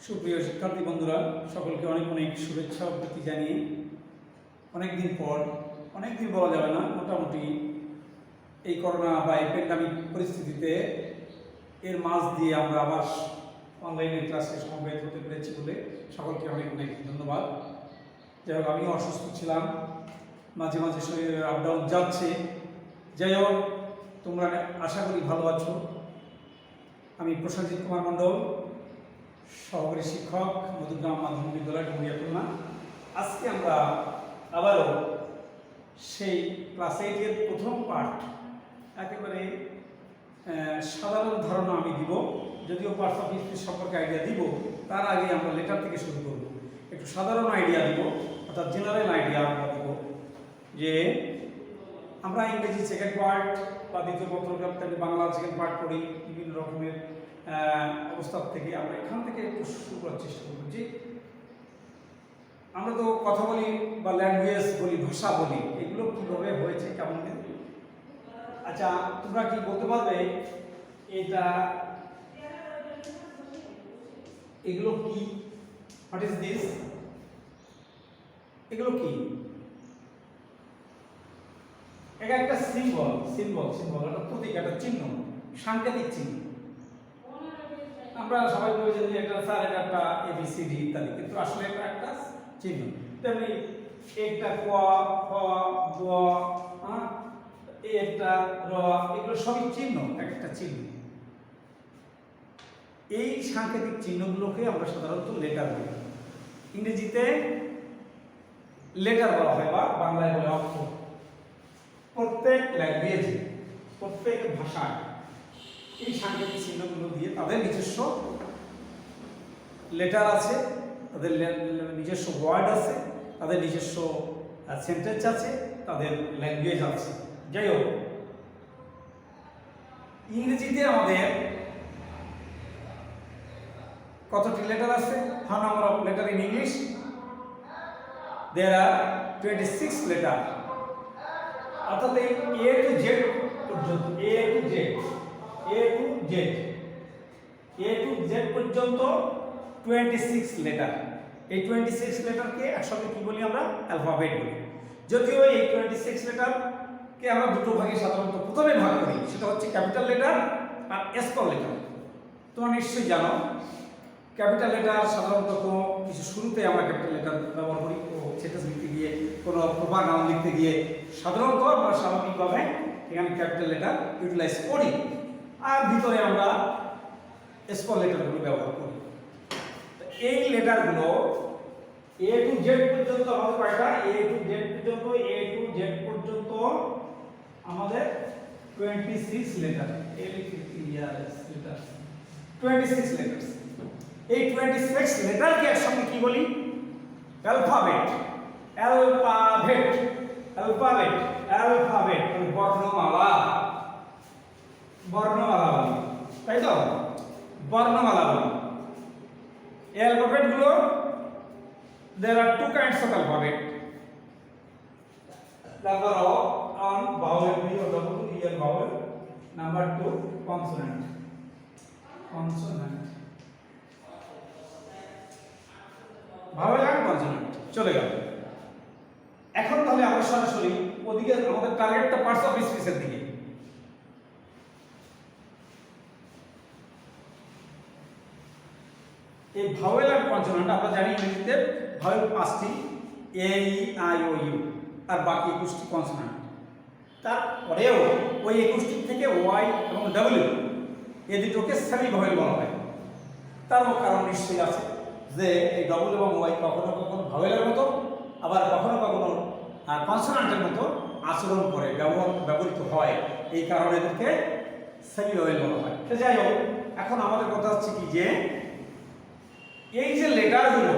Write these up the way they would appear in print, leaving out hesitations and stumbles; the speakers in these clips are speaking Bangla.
সুপ্রিয় শিক্ষার্থী বন্ধুরা, সকলকে অনেক অনেক শুভেচ্ছা ও প্রীতি জানিয়ে অনেকদিন পর, অনেকদিন বলা যাবে না, মোটামুটি এই করোনা বা এই প্যান্ডামিক পরিস্থিতিতে এর মাঝ দিয়ে আমরা আবার অনলাইনে ক্লাসে সমবেত হতে পেরেছি বলে সকলকে অনেক অনেক ধন্যবাদ। যাই হোক, আমিও অসুস্থ ছিলাম, মাঝে মাঝে শরীরের আপ ডাউন যাচ্ছে। যাই হোক, তোমরা আশা করি ভালো আছো। আমি প্রসেনজিৎ কুমার মণ্ডল, সহকারী শিক্ষক, মধুগ্রাম মাধ্যমিক বিদ্যালয়, ডুমুরিয়া, খুলনা। আজকে আমরা আবারও সেই ক্লাস 8-এর প্রথম পার্ট, একেবারে সাধারণ ধারণা আমি দিব, যদিও পার্টস অফ স্পিচ সম্পর্কে আইডিয়া দিব, তার আগে আমরা লেটার থেকে শুরু করব। একটু সাধারণ আইডিয়া দিব, অর্থাৎ জেনারেল আইডিয়া আমরা দিব যে আমরা ইংরেজি সেকেন্ড পার্ট বা দ্বিতীয় পত্রগ্রাম বাংলা সেকেন্ড পার্ট পড়ি, বিভিন্ন রকমের অবস্থা থেকে আমরা এখান থেকে একটু শুরু করার চেষ্টা করব। যে আমরা তো কথা বলি বা ল্যাঙ্গুয়েজ বলি, ভাষা বলি, এগুলো কীভাবে হয়েছে, কেমন? আচ্ছা, তোমরা কি বলতে পারবে এটা এগুলো কি? What is this? এগুলো কি? এটা একটা সিম্বল, একটা প্রতীক, একটা চিহ্ন, সাংকেতিক চিহ্ন। আমরা সবাই বলি যে এটা স্যার, এটা একটা এবিসিডি ইত্যাদি, কিন্তু আসলে এটা একটা চিহ্ন। তেমনি একটা ক, খ, গ, এটা র, এগুলো সবই চিহ্ন, একটা চিহ্ন। এই সাংকেতিক চিহ্নগুলোকে আমরা সাধারণত লেটার বলি। ইংরেজিতে লেটার বলা হয় বা বাংলায় বলে অক্ষর। প্রত্যেক ল্যাঙ্গুয়েজে, প্রত্যেক ভাষায় এই সাংকেতিক চিহ্নগুলো দিয়ে তাদের নিজস্ব লেটার আছে, তাদের নিজস্ব ওয়ার্ড আছে, তাদের নিজস্ব সেন্টেন্স আছে, তাদের ল্যাঙ্গুয়েজ আছে। যাই হোক, ইংরেজিতে আমাদের কতটি লেটার আছে? How number of letter in English? There are 26 letter. অর্থাৎ এই এ টু জেড পর্যন্ত, এ টু জেড পর্যন্ত 26 লেটার। এই 26 লেটারকে একসাথে কি বলি? আমরা অ্যালফাবেট বলি। যদিও এই 26 লেটারকে আমরা দুটো ভাগে সাধারণত প্রথমে ভাগ করি, সেটা হচ্ছে ক্যাপিটাল লেটার আর স্মল লেটার। তোমরা নিশ্চয়ই জানো, ক্যাপিটাল লেটার সাধারণত কোনো কিছু শুরুতে আমরা ক্যাপিটাল লেটার ব্যবহার করি, সেন্টেন্স লিখতে গিয়ে, কোনো প্রপার নাউন লিখতে গিয়ে সাধারণত আমরা স্বাভাবিকভাবে এখানে ক্যাপিটাল লেটার ইউটিলাইজ করি, আর ভিতরে আমরা স্মল লেটারগুলো ব্যবহার করি। এই লেটারগুলো এ টু জেড পর্যন্ত আমাদের কয়টা? এ টু জেড পর্যন্ত আমাদের 26 লেটার। Letter 26 letter. এই 26 লেটারকে একসঙ্গে কি বলি? অ্যালফাবেট। বর্ণমালা বলি, তাই তো? বর্ণমালা বলি। এই অ্যালফাবেট গুলো, there are two kinds of alphabet. Number one, vowel, V or W, real vowel. Number two, consonant. Vowel আর কনসোনেন্ট চলে গেল। এখন তাহলে আমরা সরাসরি ওদিকে, আমাদের টার্গেটটা পার্টস অফ স্পিচের দিকে। এই ভাওয়েল আর কনসোনেন্ট আমরা জানি ইংরেজিতে ভাওয়েল 5টি, এ, ই, আই, ও, ইউ, আর বাকি 21টি কনসোনেন্ট। তারপরেও ওই 21টি থেকে ওয়াই এবং ডব্লিউ এই দুটোকে সেমি ভাওয়েল বলা হয়। তারও কারণ নিশ্চয়ই আছে যে এই ডবল এবং ওয়াই কখনো কখনো ভাওয়েলের মতো, আবার কখনো কখনো কনসোনেন্টের মতো আচরণ করে, ব্যবহৃত হয়। এই কারণে এদেরকে সেমি ভাওয়েল বলা হয়। তো যাই হোক, এখন আমাদের কথা হচ্ছে কি, যে এই যে লেটারগুলো,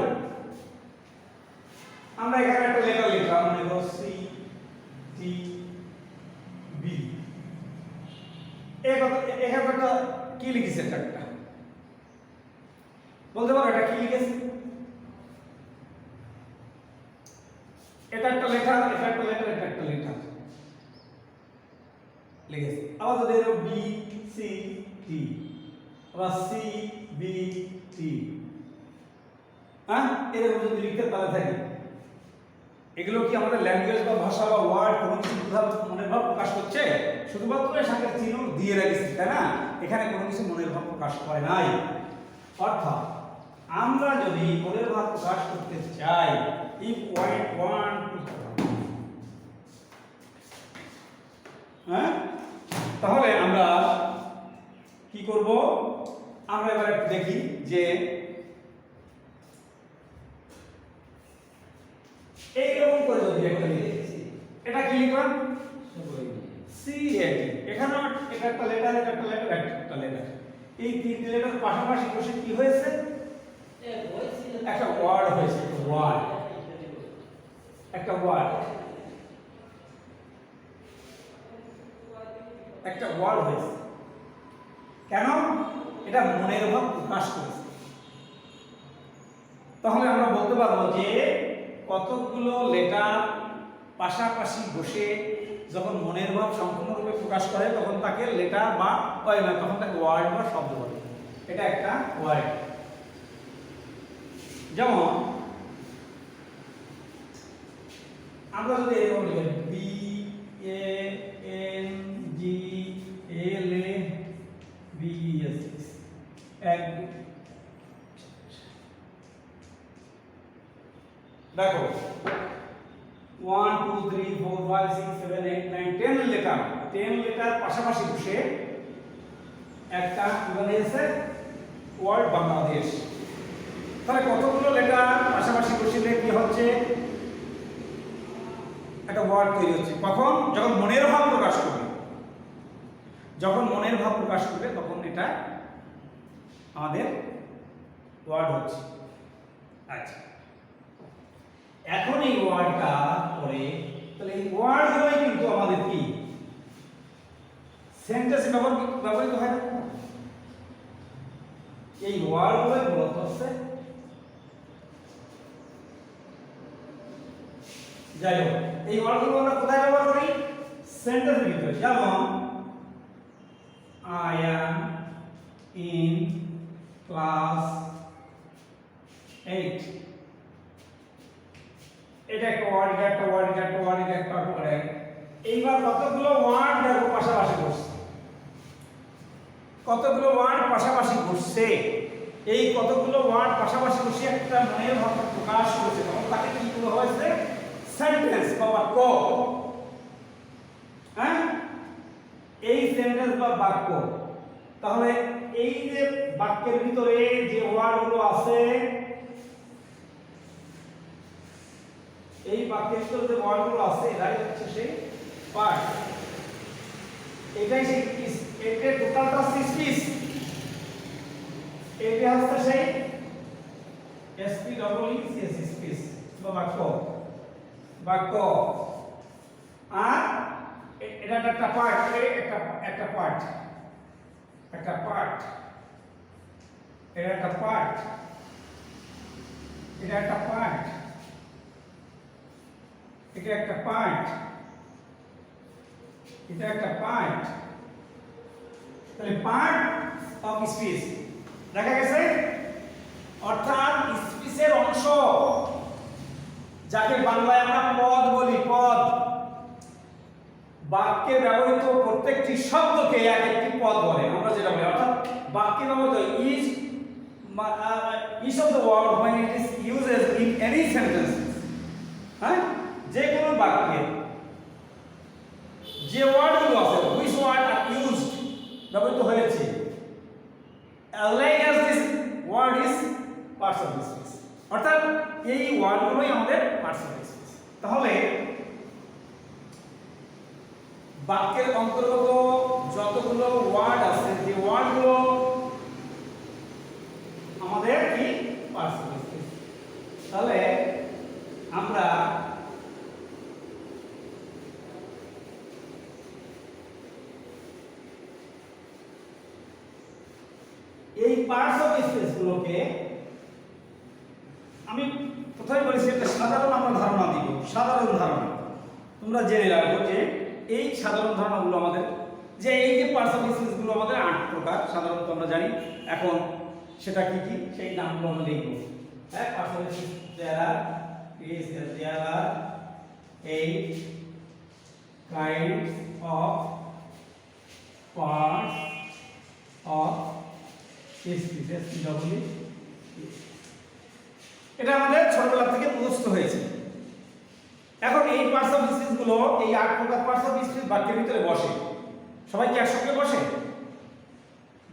আমরা এখানে একটা লেটার লিখলাম, মনে করো সি, টি, বি। এখানে একটা কি লিখেছে? একটা বলতে পারো এটা কি লিখেছে? এটা একটা লেটার, এটা একটা লেটার, এটা একটা লেটার লিখেছে। আবার যদি বি, সি, টি, আবার সি, বি, টি, হ্যাঁ, এরকম যদি লিখতে তাহলে থাকি, এগুলো কি আমাদের ল্যাঙ্গুয়েজ বা ভাষা বা ওয়ার্ড কোনো কিছু মনের ভাব প্রকাশ করছে? শুধুমাত্র এর সাথে চিহ্ন দিয়ে রাখিস, তাই না? এখানে কোনো কিছু মনের ভাব প্রকাশ করে নাই। অর্থাৎ আমরা যদি মনের ভাব প্রকাশ করতে চাই, ইফ পয়েন্ট ওয়ান হ্যাঁ, তাহলে আমরা কি করব? আমরা এবার একটু দেখি যে এইরকম করে যদি একটা লিখি, এটা কি লিখলাম? CAT। এখানে এটা একটা লেটার, এটা একটা লেটার, একটা লেটার, এই তিনটি লেটার পাশাপাশি বসে কি হয়েছে? একটা ওয়ার্ড হয়েছে। ওয়ার্ড, একটা ওয়ার্ড, একটা ওয়ার্ড হয়েছে। কেন? এটা মনের ভাব প্রকাশ করেছে। তাহলে আমরা বলতে পারবো যে কতগুলো লেটার পাশাপাশি বসে যখন মনের ভাব সম্পূর্ণরূপে প্রকাশ করে তখন তাকে লেটার বা তখন তাকে ওয়ার্ড বা শব্দ বলে। এটা একটা ওয়ার্ড। যেমন আমরা যদি এরকম লিখি BANGALABES, এক দেখো 1 2 3 4 5 6 7 8 9 10 লেটার, 10 লেটার পাশাপাশি বসে একটা কি বানিয়েছে? ওয়ার্ড বাংলাদেশ। তাহলে কতগুলো লেটার পাশাপাশি বসিলে কি হচ্ছে? একটা ওয়ার্ড তৈরি হচ্ছে। কখন? যখন মনের ভাব প্রকাশ করবে। যখন মনের ভাব প্রকাশ করবে তখন এটা আমাদের ওয়ার্ড হচ্ছে। আচ্ছা, এখন এই ওয়ার্ডটা পরে, তাহলে এই ওয়ার্ডগুলোই কিন্তু আমাদের কি সেন্টেন্সে ব্যবহৃত হয় না? এই ওয়ার্ডগুলোই মূলত হচ্ছে, যাই হোক, এই ওয়ার্ডগুলো আমরা কোথায় ব্যবহার করি? সেন্টেন্সের ভিতরে। যেমন I am in class 8, এটা একটা ওয়ার্ড, এটা একটা ওয়ার্ড, এটা একটা ওয়ার্ড, এটা একটা ওয়ার্ড। এইবার কতগুলো ওয়ার্ড দেখো পাশাপাশি বসছে, কতগুলো ওয়ার্ড পাশাপাশি বসছে। এই কতগুলো ওয়ার্ড পাশাপাশি বসে একটা মনের ভাব প্রকাশ করেছে, তখন তাকে কি বলা হয়েছে? সেন্টেন্স বা বাক্য। হ্যাঁ, এই সেন্টেন্স বা বাক্য। তাহলে এই যে বাক্যের ভিতরে যে ওয়ার্ডগুলো আছে, এই বাক্যের ভিতরে যে ওয়ার্ডগুলো আছে এটাই হচ্ছে সেই পার্ট। এটাই সেই এর টোটালটা স্পিচ। এটা হচ্ছে সেই SPEECH স্পিচ বা বাক্য। বাক্য আর এটা একটা পার্ট, একটা পার্ট, একটা পার্ট, এটা একটা পার্ট, এটা একটা পার্ট, এটা একটা পার্ট, এটা একটা পার্ট। তাহলে পার্ট অফ স্পিচ দেখা গেছে, অর্থাৎ স্পিচের অংশ, যাকে বাংলায় আমরা পদ বলি। পদ, বাক্যে ব্যবহৃত প্রত্যেকটি শব্দকে এক একটি পদ বলে, আমরা যেটা বলি। অর্থাৎ বাক্যে ব্যবহৃত each of the word when it is used in any sentence, হ্যাঁ, যে কোনো বাক্যে যে ওয়ার্ডগুলো আছে, which word are used, ব্যবহৃত হয়েছে, like as this word is parts of the speech, অর্থাৎ এই ওয়ার্ডগুলোই আমাদের parts of the speech। তাহলে বাক্যের অন্তর্গত যতগুলো ওয়ার্ড আছে, যে ওয়ার্ডগুলো আমাদের কি parts of the speech। তাহলে আমরা এই পার্টস অফ স্পিচ গুলোকে আমি প্রথমে বলেছি একটা সাধারণ আমরা ধারণা দিব। সাধারণ ধারণা তোমরা জেনে রাখো যে এই সাধারণ ধারণাগুলো আমাদের, যে এই যে পার্টস অফ স্পিচ গুলো আমাদের 8 প্রকার সাধারণত আমরা জানি। এখন সেটা কি কি সেই নামগুলো আমরা লিখব। there are 8 kinds of parts of species double এটা আমাদের ছোটবেলা থেকে মুখস্থ হয়েছে। এখন এই পার্টস অফ স্পিচ গুলো এই 8 প্রকার পার্টস অফ স্পিচ বাক্যের ভিতরে বসে। সবাই কি একসঙ্গে বসে?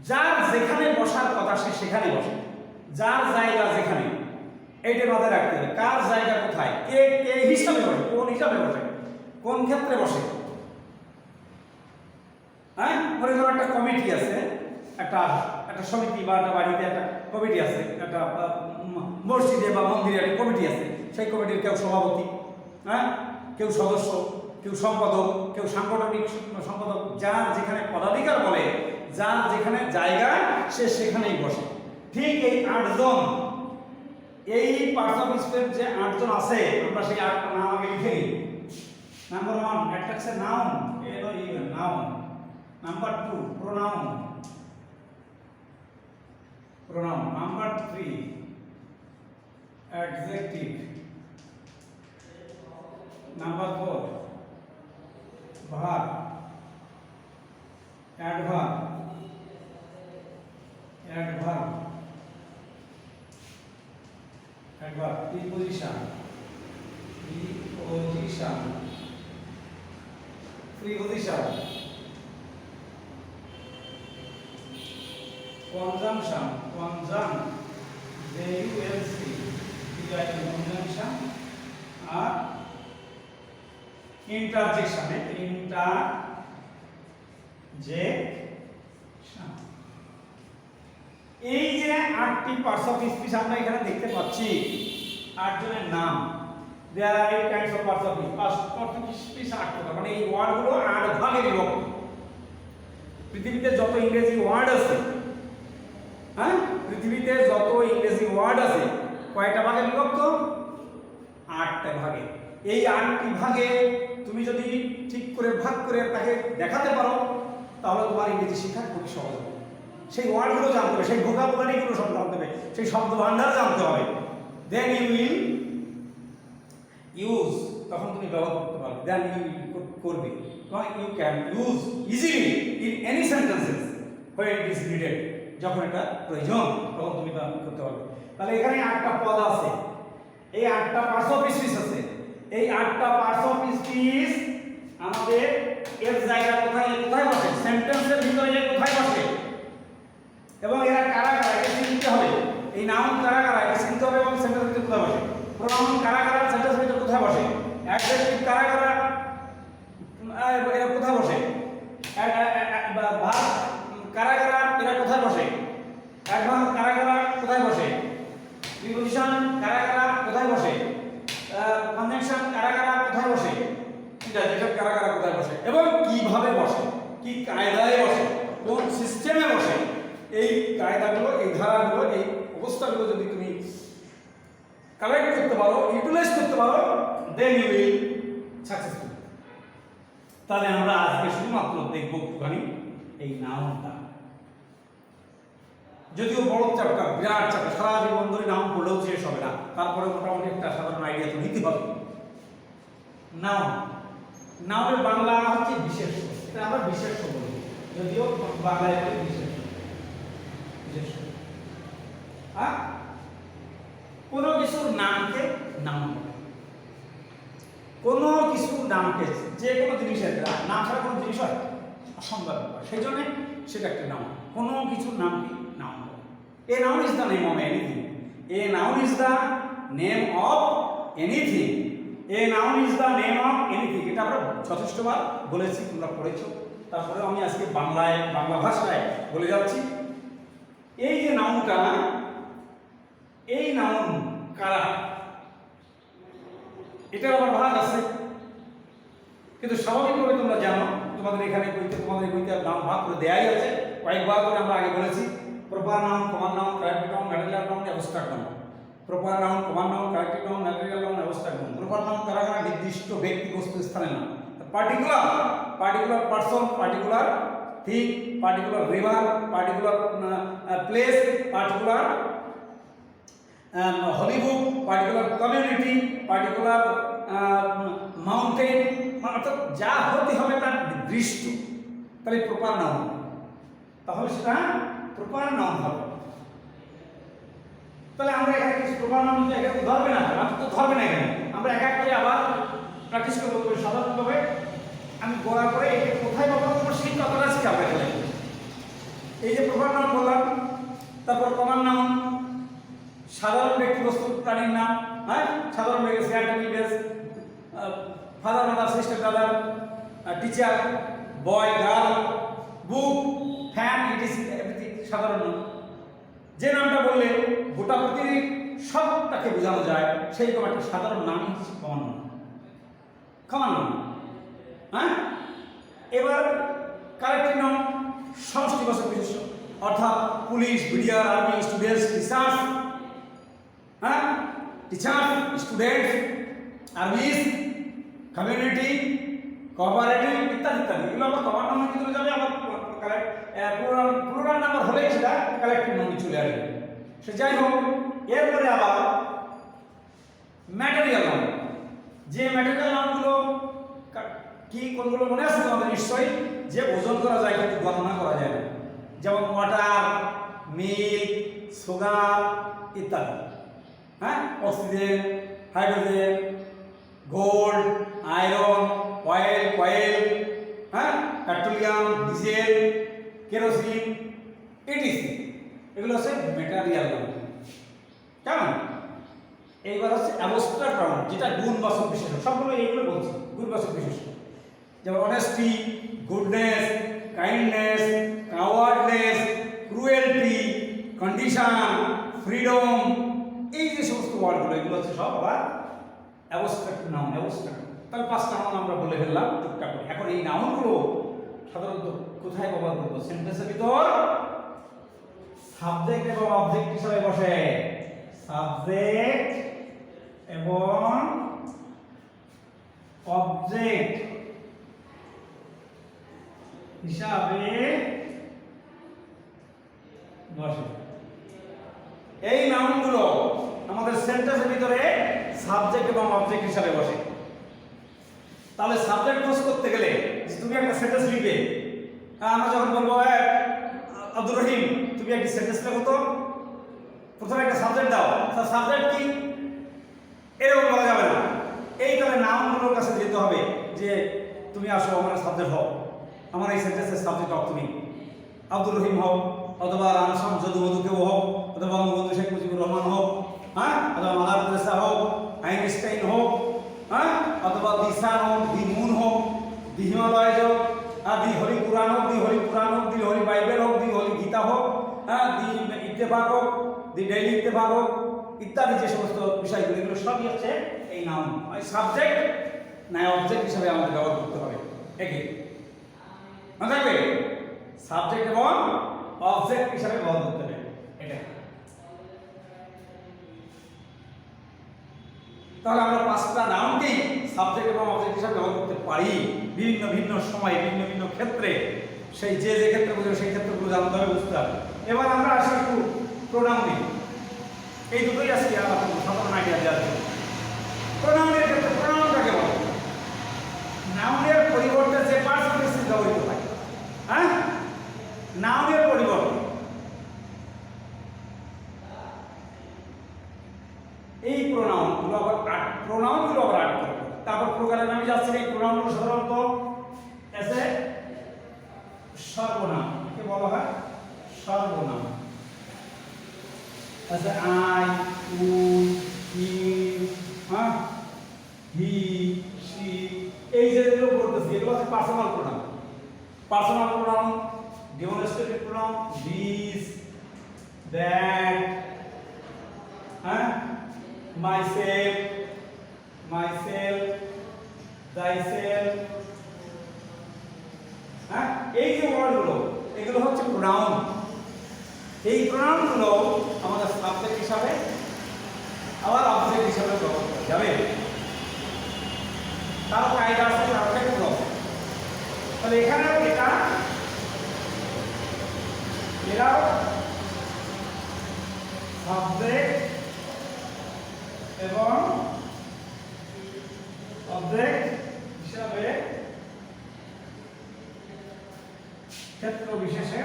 যার যেখানে বসার কথা সে সেখানে বসে, যার জায়গা যেখানে। এইটা মাথায় রাখতে হবে, কার জায়গা কোথায়, কে কে হিসাবে বসে, কোন হিসাবে বসে, কোন ক্ষেত্রে বসে। হ্যাঁ, মনে করো একটা কমিটি আছে, একটা সমিতি বা একটা বাড়িতে একটা কমিটি আছে, একটা মসজিদে বা মন্দিরে একটা কমিটি আছে। সেই কমিটির কেউ সভাপতি, হ্যাঁ, কেউ সদস্য, কেউ সম্পাদক, কেউ সাংগঠনিক সম্পাদক। যার যেখানে পদাধিকার বলে, যার যেখানে জায়গা সে সেখানেই বসে। ঠিক এই 8 জন, এই পার্টস অফ স্পিচ যে 8 জন আছে, আমরা সেই 8টা নাম আগে লিখে নিই। নাম্বার 1 একটা হচ্ছে noun, noun. Number 2 pronoun, pronoun. Number 3 adjective. Number 4 verb, adverb, preposition, preposition, conjunction, conjunction আর interjection, এই যে 8টি পার্টস অফ স্পিচ আমরা এখানে দেখতে পাচ্ছি, 8 জনের নাম। there are 8 kinds of parts of speech, 8 প্রকার, মানে এই ওয়ার্ডগুলো 8 ভাগে বিভক্ত। পৃথিবীতে যত ইংরেজি ওয়ার্ড আছে, হ্যাঁ, পৃথিবীতে যত ইংরেজি ওয়ার্ড আছে কয়টা ভাগে বিভক্ত? 8টা ভাগে। এই 8টি ভাগে তুমি যদি ঠিক করে ভাগ করে তাকে দেখাতে পারো, তাহলে তোমার ইংরেজি শেখা খুবই সহজ হবে। সেই ওয়ার্ডগুলো জানতে হবে, সেই ভোকাবুলারিগুলো সব জানতে হবে, সেই শব্দ ভান্ডার জানতে হবে। দেন ইউ উইল ইউজ, তখন তুমি ব্যবহার করতে পারবে। দেন ইউ করবে, you can use easily in any sentences when it is needed, যখন এটা প্রয়োজন তখন তুমি ব্যবহার করতে পারবে। তাহলে এখানে 8টা পদ আছে, এই 8টা পার্টস অফ স্পিচ আছে। এই 8টা পার্টস অফ স্পিচ আমাদের এর জায়গা কোথায় কোথায় বসে, সেন্টেন্সের ভিতরে কোথায় বসে, এবং এরা কারা কারা এটা চিনতে হবে। এই নাউন কারা কারা এটা চিনতে হবে, এবং সেন্টেন্সের ভিতরে কোথায় বসে। প্রোনাউন কারা কারা সেন্টেন্সের ভিতরে কোথায় বসে। অ্যাডজেক্টিভ কারা কারা এরা কোথায় বসে। ভার্ব কারা কারা এরা কোথায় বসে। অ্যাডভার্ব কারা কারা কোথায় বসে। প্রিপোজিশন কারা কারা কোথায় বসে। কনজাংশন কারা কারা কোথায় বসে। ইন্টারজেকশন কারা কারা কোথায় বসে, এবং কিভাবে বসে, কি কায়দায় বসে, কোন সিস্টেমে বসে। এই কায়দাগুলো, এই ধারাগুলো, এই অবস্থাগুলো যদি তুমি কালেক্ট করতে পারো, ইউটিলাইজ করতে পারো, দেন ইউ উইল সাকসেসফুল। তাহলে আমরা আজকে শুধুমাত্র দেখব একটুখানি এই নাউনটা। যদিও বড় চ্যাপ্টার, বিরাট চ্যাপ্টার, সারা জীবন ধরে নাউন পড়লেও শেষ হবে না, তারপরে মোটামুটি একটা সাধারণ আইডিয়া তো নিতে হবে। নাউন, নাউনের বাংলা হচ্ছে বিশেষ্য। এটা আমরা বিশেষ্য বলি, যদিও বাংলায় বলি বিশেষ্য। হ্যাঁ, কোনো কিছুর নামকে নাউন বলে। কোনো কিছুর নামকে, যে কোনো জিনিসের নাম ছাড়া কোনো জিনিস হয় অসম্ভব ব্যাপার, সেই জন্য সেটা একটা নাউন। কোনো কিছুর নামকে নাউন বলে। A noun is the name of anything. A noun is the name of anything. A noun is the name of anything. এটা আমরা যথেষ্টবার বলেছি, তোমরা পড়েছো। তারপরে আমি আজকে বাংলা ভাষায় বলে যাচ্ছি। এই যে নাউনটা, এই নাউন কারা, এটা আমার ভাগ আছে, কিন্তু স্বাভাবিকভাবে তোমরা জানো, তোমাদের এখানে বইতে, তোমাদের বইতে নাম ভাগ করে দেয়াই আছে। কয়েকবার করে আমরা আগে বলেছি, proper noun, common noun, corrective noun, material noun, abstract noun. Proper noun, common noun, corrective noun, material noun, abstract noun. Proper noun কারা কারা, নির্দিষ্ট ব্যক্তি, বস্তু, স্থানের নাম। Particular person, particular thing, particular river, particular place, particular হলিবুক, particular community, particular mountain, অর্থাৎ যা হতে হবে তার নির্দিষ্ট, তাহলে প্রপার নাউন, তাহলে সেটা প্রপার নাউন হবে। তাহলে আমরা এখানে কিছু প্রপার নাউন এখানে ধরবে না, আপনি তো ধরবে না এখানে, আমরা এক এক করে আবার প্র্যাকটিস করবো। সাধারণভাবে আমি বলার পরে এটা কোথায় ব্যবহার করবো সেই কথাটা শিখাবো এখানে। এই যে প্রপার নাউন বললাম, তারপর কমন নাউন, সাধারণ ব্যক্তি বস্তু প্রাণীর নাম, হ্যাঁ, সাধারণ ব্যক্তি father mother sister brother teacher boy girl book fan ETC everything সাধারণ নাম। যে নামটা বললে গোটা পৃথিবীর সবটাকে বোঝানো যায় সেই রকম একটা সাধারণ নামই হচ্ছে কমন নাম। কমন নাম, হ্যাঁ। এবার কালেক্টিভ নাউন সমষ্টিবাচক বিশেষ্য, অর্থাৎ police, BDR, army, students, research, হ্যাঁ, teacher, student, armies, community, cooperative ইত্যাদি ইত্যাদি। এগুলো আবার কমন নাউনের ভিতরে যাবে, আবার প্লুরাল নাম্বার হলেই সেটা কালেক্টিভ নাউনে চলে আসবে। সে যাই হোক, এরপরে আবার ম্যাটেরিয়াল নাউন। যে ম্যাটেরিয়াল নাউনগুলো কি কোনগুলো মনে আছে তোমাদের নিশ্চয়ই, যে ওজন করা যায় কিন্তু গণনা করা যায় না, যেমন ওয়াটার, মিল্ক, সুগার ইত্যাদি, হ্যাঁ, oxygen, hydrogen, gold, iron, oil, coil, হ্যাঁ, পেট্রোলিয়াম, ডিজেল, কেরোসিন ইটিসি। এগুলো হচ্ছে ম্যাটেরিয়াল নাউন। কেমন? এইবার হচ্ছে অ্যাবস্ট্রাক্ট নাউন, যেটা গুণবাচক বিশেষণ, সবগুলো এইগুলো বলছি গুণবাচক বিশেষণ, যেমন honesty, goodness, kindness, cowardness, cruelty, condition, freedom, এই যে সমস্ত ওয়ার্ডগুলো এগুলো হচ্ছে সব আবার অ্যাবস্ট্রাক্ট নাউন। অ্যাবস্ট্রাক্ট, তাহলে 5টা নাউন আমরা বলে ফেললাম টুকটাক করে। এখন এই নাউনগুলো সাধারণত কোথায় ব্যবহার করবো? সেন্টেন্সের ভিতর সাবজেক্ট এবং অবজেক্ট হিসাবে বসে। সাবজেক্ট এবং অবজেক্ট হিসাবে বসে। এই নাউনগুলো আমাদের সেন্টেন্সের ভিতরে সাবজেক্ট এবং অবজেক্ট হিসাবে বসে। তাহলে সাবজেক্ট ক্লোজ করতে গেলে যে তুমি একটা সেন্টেন্স লিখবে, আমরা যখন বলবো আব্দুর রহিম তুমি একটা সেন্টেন্স লেখো, তো প্রথমে একটা সাবজেক্ট দাও। তার সাবজেক্ট কি এরকম বলা যাবে না। এই তাহলে নাউনগুলোর কাছে যেতে হবে যে তুমি আসো, আমার সাবজেক্ট হও, আমার এই সেন্টেন্সের সাবজেক্ট হও, তুমি আব্দুর রহিম হও, অথবা রামসাম যদু মধুকেও হোক, অথবা বঙ্গবন্ধু শেখ মুজিবুর রহমান হোক, হ্যাঁ, অথবা মাদার তেরেসা হোক, আইনস্টাইন হোক, হ্যাঁ, অথবা দি সান হোক, দি মুন হোক, দি হিমালয় হোক, দি হলি কুরআন হোক, দি হলি কুরআন হোক, দি হলি বাইবেল হোক, দি হলি গীতা হোক, হ্যাঁ, দি ইত্তেফাক হোক, দি ডেইলি ইত্তেফাক হোক ইত্যাদি, যে সমস্ত বিষয়গুলো এগুলো সবই হচ্ছে এই নাউন। ওই সাবজেক্ট না অবজেক্ট হিসাবে আমাদের ব্যবহার করতে হবে। একই মনে থাকবে, সাবজেক্ট এবং অবজেক্ট হিসাবে ব্যবহার করতে হবে। এটা তাহলে আমরা 5টা নাউনকেই সাবজেক্ট এবং অবজেক্ট হিসাবে ব্যবহার করতে পারি বিভিন্ন ভিন্ন সময়ে, ভিন্ন ভিন্ন ক্ষেত্রে। সেই যে যে ক্ষেত্রে বুঝবে সেই ক্ষেত্রগুলো জানতে হবে, বুঝতে হবে। এবার আমরা আসি একটু প্রোনাউনে। এই দুটোই আজকে আপনার সাধারণ আইডিয়া দেওয়া যাবে। প্রোনাউনের ক্ষেত্রে প্রোনাউনটাকে বলে নাউনের পরিবর্তে যে পার্সন বেসিস ব্যবহৃত হয়, হ্যাঁ, নাউনের পরিবর্তে এই প্রোনাউনগুলো আবার আট করবে। তারপর প্রকারের নামে যাচ্ছে। এই প্রোনাউনগুলো সাধারণত এসে সর্বনাম কে বলা হয়, সর্বনাম। আচ্ছা, আই, উই, হি, হ্যাঁ, হি, সি, এই যেগুলো বলতেছি এগুলো হচ্ছে personal pronoun. Personal pronoun, demonstrative pronoun, this, that, হ্যাঁ, myself, thyself, হ্যাঁ, এই যে ওয়ার্ডগুলো এগুলো হচ্ছে প্রোনাউন। এই প্রোনাউনগুলো আমাদের সাবজেক্ট হিসাবে আবার অবজেক্ট হিসাবে ব্যবহার করা যাবে। তার কায়দা আছে, তার ক্ষেত্র। তাহলে এখানেও এরাও সাবজেক্ট এবং অবজেক্ট হিসাবে ক্ষেত্র বিশেষে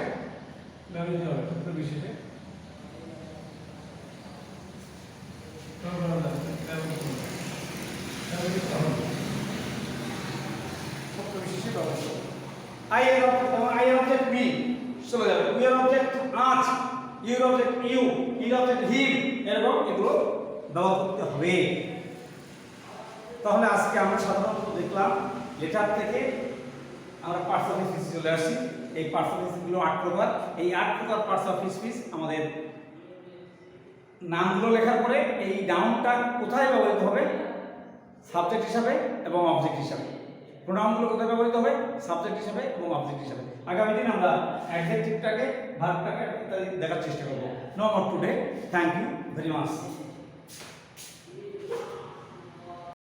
ব্যবহৃত হবে। ক্ষেত্র বিশেষে I এর অবজেক্ট মি চলে যাবে, ইউ এর অবজেক্ট আজ, ইউ এর অবজেক্ট ইউ, ইর অবজেক্ট হিম, এরকম এগুলো ব্যবহার করতে হবে। তাহলে আজকে আমরা সাধারণত দেখলাম লেটার থেকে আমরা পার্টস অফ স্পিচ চলে আসি। এই পার্টস অফ স্পিচগুলো 8 প্রকার। এই 8 প্রকার পার্টস অফ স্পিচ আমাদের নামগুলো লেখার পরে এই নাউনটা কোথায় ব্যবহৃত হবে, সাবজেক্ট হিসাবে এবং অবজেক্ট হিসাবে। প্রোনাউনগুলো কোথায় ব্যবহৃত হবে, সাবজেক্ট হিসাবে এবং অবজেক্ট হিসাবে। আগামী দিন আমরা অ্যাডজেক্টিভটাকে, ভার্বটাকে ইত্যাদি দেখার চেষ্টা করব। No more today. Thank you very much.